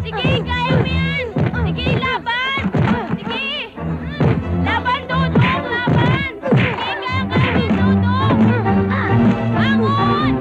Sige, kaya mo yan! Sige, laban! Sige! Laban, Dodong! Laban! Sige, kaya mo, Dodong! Bangon!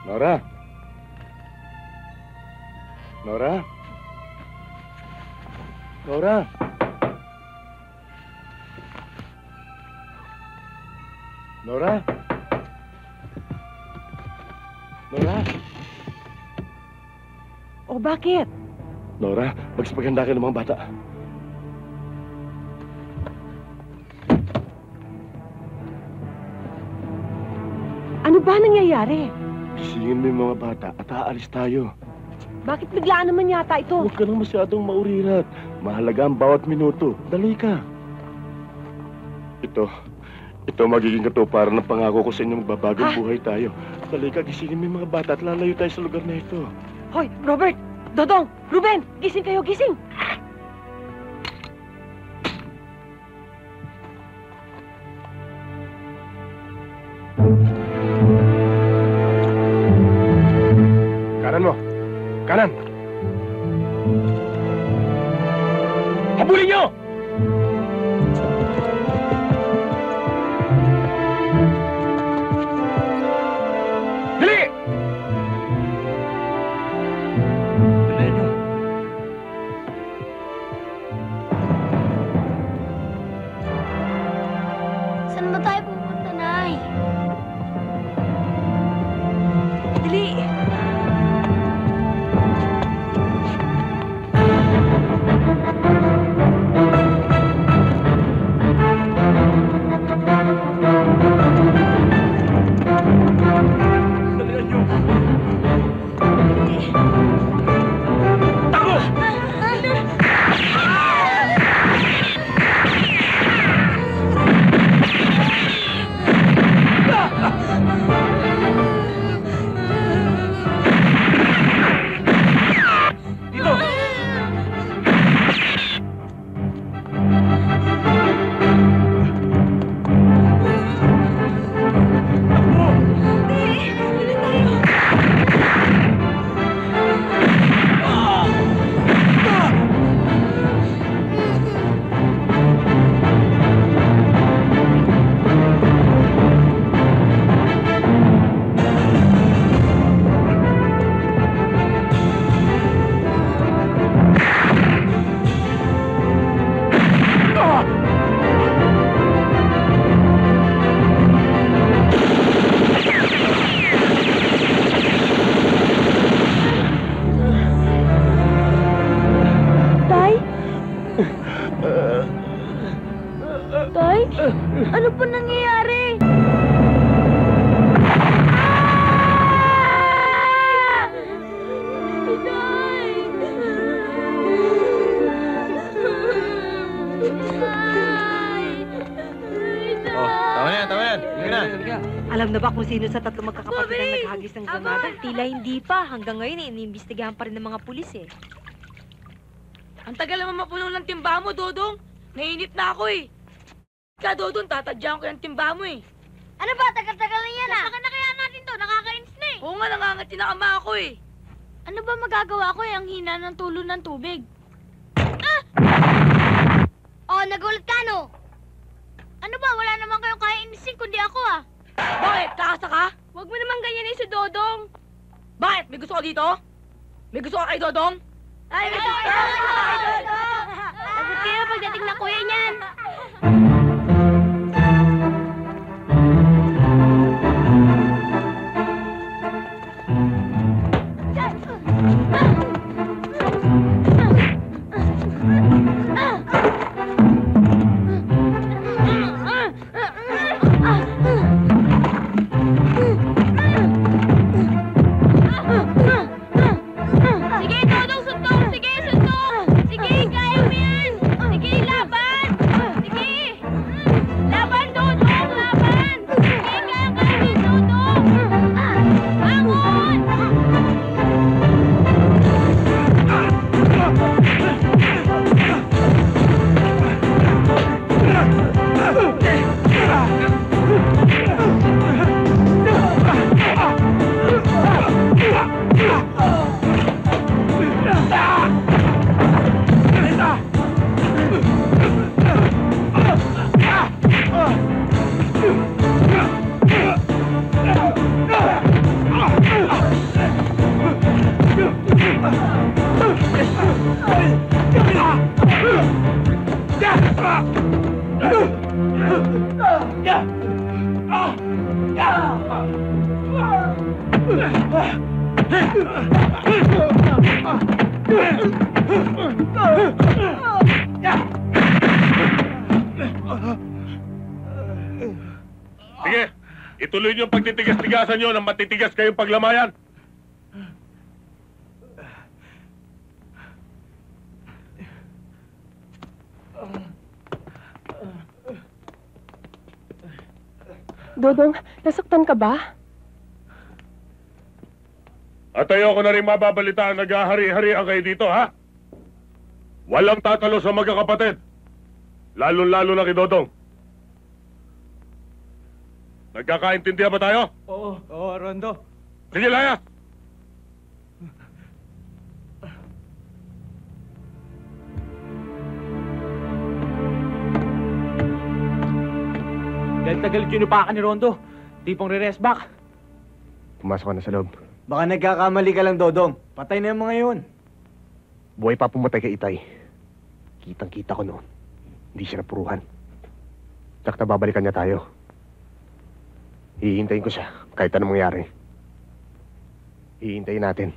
Nora? Nora? Nora? Nora? Nora? O bakit? Nora, magsipaganda kayo ng mga bata. Ano ba nangyayari? Gisingin mo yung mga bata at aalis tayo. Bakit biglaan naman yata ito? Huwag ka nang masyadong maurirat. Mahalaga ang bawat minuto. Dali ka. Ito magiging katuparan ng pangako ko sa inyo magbabagong buhay tayo. Dali ka, gisingin mo yung mga bata at lalayo tayo sa lugar na ito. Hoy, Robert! Dodong! Ruben! Gising kayo, gising! Kanan mo! Kanan! Habulin niyo! Dali! Dali niyo! Saan ba tayo pupunta, Nay? Dali! Ano po nangyayari? Tama na yan. Sige na. Alam na ba kung sino sa tatlong magkakapatid ang Bobby! naghagis ng Aba! granada? Tila hindi pa. Hanggang ngayon, iniimbestigahan pa rin ng mga pulis eh. Ang tagal naman mapuno ng timba mo, Dodong. Nainit na ako eh. Ika, Dodong, tatadyahan ko yung timba mo eh. Ano ba? Tagal-tagal na yan ah. Saka na kaya natin to, nakakainis na eh. Oo nga, nangangati na kama ako eh. Ano ba magagawa ko eh? Ang hina ng tulo ng tubig. Ah! Oh, nagulat ka no? Ano ba? Wala naman kayong kainisin kundi ako ah. Bakit? Kakasa ka? Huwag mo naman ganyan si Dodong. Bakit? May gusto ko dito? May gusto ka kay Dodong? Ay, may gusto ka kay Dodong! Sagot kayo pagdating na kuya niyan. Sige, Dodong, suntok! Sige, suntok! Sige, kaya mo yan! Sige, laban! Sige! Laban, Dodong! Laban! Sige, kaya mo, Dodong! Bangon! Sige, ituloy niyo ang pagtitigas-tigasan niyo nang matitigas kayong paglamayan. Dodong, nasaktan ka ba? At ayoko na rin mababalitaan naghahari-harian kayo dito, ha? Walang tatalo sa magkakapatid. Lalo-lalo na kay Dodong. Nagkakaintindihan ba tayo? Oo, Rondo. Sige, layas! Galit sinupakan ni Rondo. Tipong re-rest back. Pumasok ka na sa loob. Baka nagkakamali ka lang, Dodong. Patay na yung mga yun. Buhay pa pumatay kay Itay. Kitang-kita ko noon. Hindi siya napuruhan. Tsak na babalikan niya tayo. Hihintayin ko siya, kahit anong mangyari. Hihintayin natin.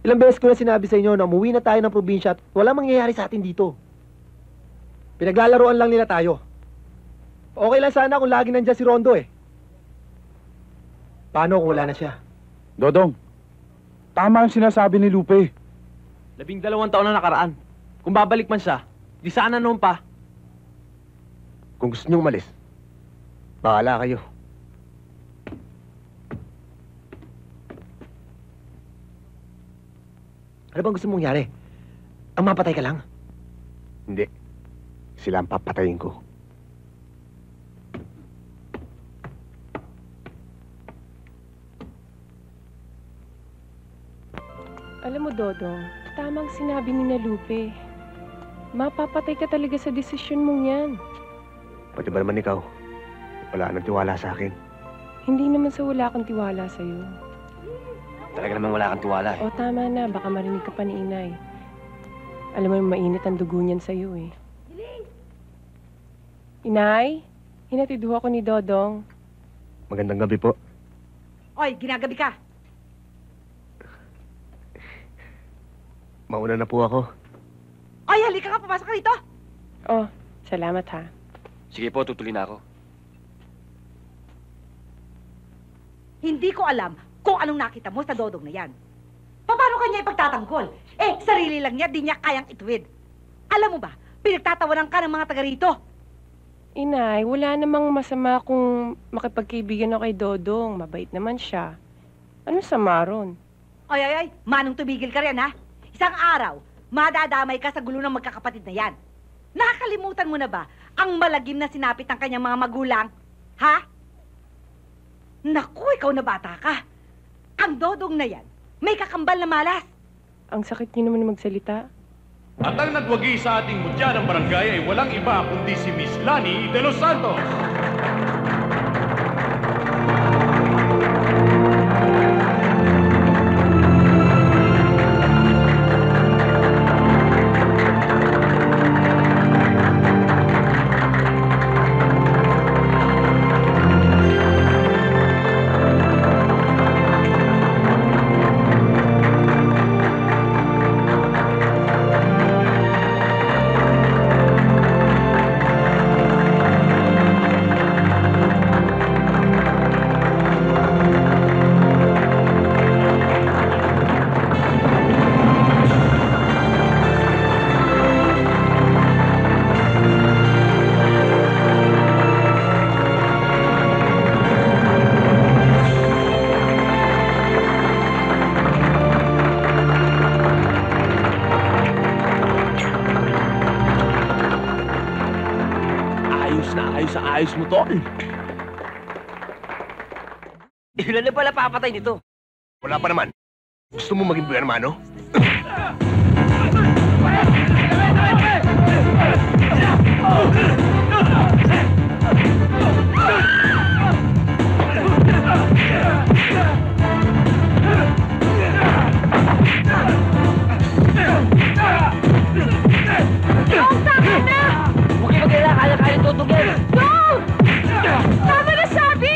Ilang beses ko na sinabi sa inyo na umuwi na tayo ng probinsya at walang mangyayari sa atin dito. Pinaglalaroan lang nila tayo. Okay lang sana kung lagi nandiyan si Rondo eh. Paano kung wala na siya? Dodong, tama ang sinasabi ni Lupe. 12 taon na nakaraan. Kung babalik man siya, di sana noon pa. Kung gusto niyong umalis, bahala kayo. Ano bang gusto mong mangyari? Ang mapatay ka lang? Hindi. Sila ang papatayin ko. Alam mo, Dodong, tamang sinabi ni na Lupe. Mapapatay ka talaga sa desisyon mong yan. Pati ba naman ikaw? Wala nang tiwala sa akin. Hindi naman sa wala kang tiwala sa'yo. Talaga naman wala kang tiwala eh. O tama na, baka marinig ka pa ni Inay. Alam mo, mainit ang dugo niyan sa'yo eh. Inay, hinatiduha ko ni Dodong. Magandang gabi po. Oy, ginagabi ka. Mauna na po ako. Oy, halika ka, pumasok ka rito. Oh, salamat ha. Sige po, tutuloy na ako. Hindi ko alam kung anong nakita mo sa Dodong na yan. Paano kanya ipagtatanggol? Eh, sarili lang niya, di niya kayang ituwid. Alam mo ba, pinagtatawanan ka ng mga taga rito. Inay, wala namang masama kung makipagkaibigan ako kay Dodong. Mabait naman siya. Anong sama ron? Ay, manong tumigil ka rin, ha? Isang araw, madadamay ka sa gulo ng magkakapatid na yan. Nakakalimutan mo na ba ang malagim na sinapit ng kanyang mga magulang? Ha? Naku, ikaw na bata ka. Ang Dodong na yan, may kakambal na malas. Ang sakit niyo naman magsalita. At ang nagwagi sa ating mutya ng barangay ay walang iba kundi si Miss Lani de los Santos. Ayos mo, tol. Ilan na pala papatay nito? Wala pa naman. Gusto mo maging buwan mano? Huwag kayo mag-alala, kaya-kaya tutugin. Tama na sabi!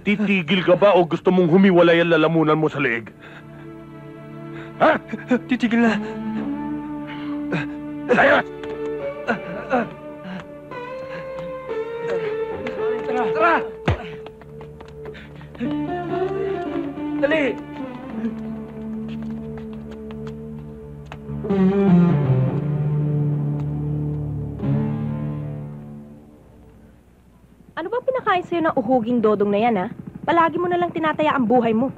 Titigil ka ba o gusto mong humiwalay ang lalamunan mo sa leeg? Ha? Titigil na. Layas! Tara! Dali! Ano ba pinakain sa'yo ng uhuging Dodong na yan, ha? Palagi mo na lang tinataya ang buhay mo.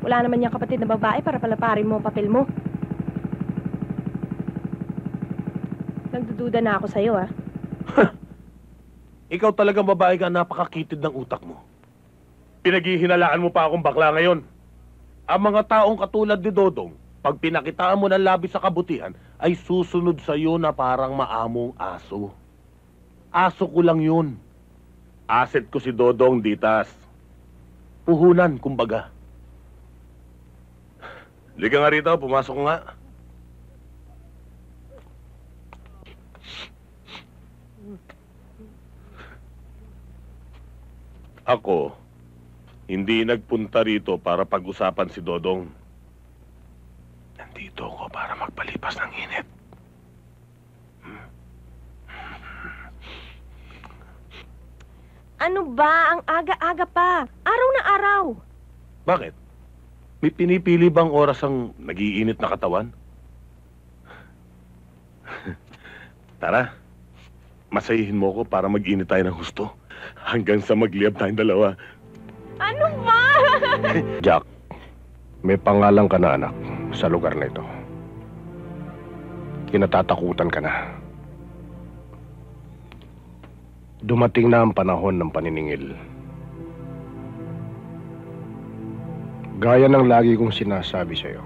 Wala naman niyang kapatid na babae para palaparin mo ang papel mo. Nagdududa na ako sa'yo, ha? Ikaw talagang babae ka, napakakitid ng utak mo. Pinaghihinalaan mo pa akong bakla ngayon. Ang mga taong katulad ni Dodong, pag pinakitaan mo ng labi sa kabutihan, ay susunod sa'yo na parang maamong aso. Aso ko lang yun. Asset ko si Dodong, Ditas. Puhunan, kumbaga. Liga nga rito, pumasok nga. Ako, hindi nagpunta rito para pag-usapan si Dodong. Nandito ako para magpalipas ng init. Ano ba? Ang aga-aga pa. Araw na araw. Bakit? May pinipili bang oras ang nag-iinit na katawan? Tara, masayihin mo ko para mag-init tayo ng husto. Hanggang sa magliyab tayong dalawa. Ano ba? Jack, may pangalan ka na anak sa lugar na ito. Kinatatakutan ka na. Dumating na ang panahon ng paniningil. Gaya ng lagi kong sinasabi sa'yo,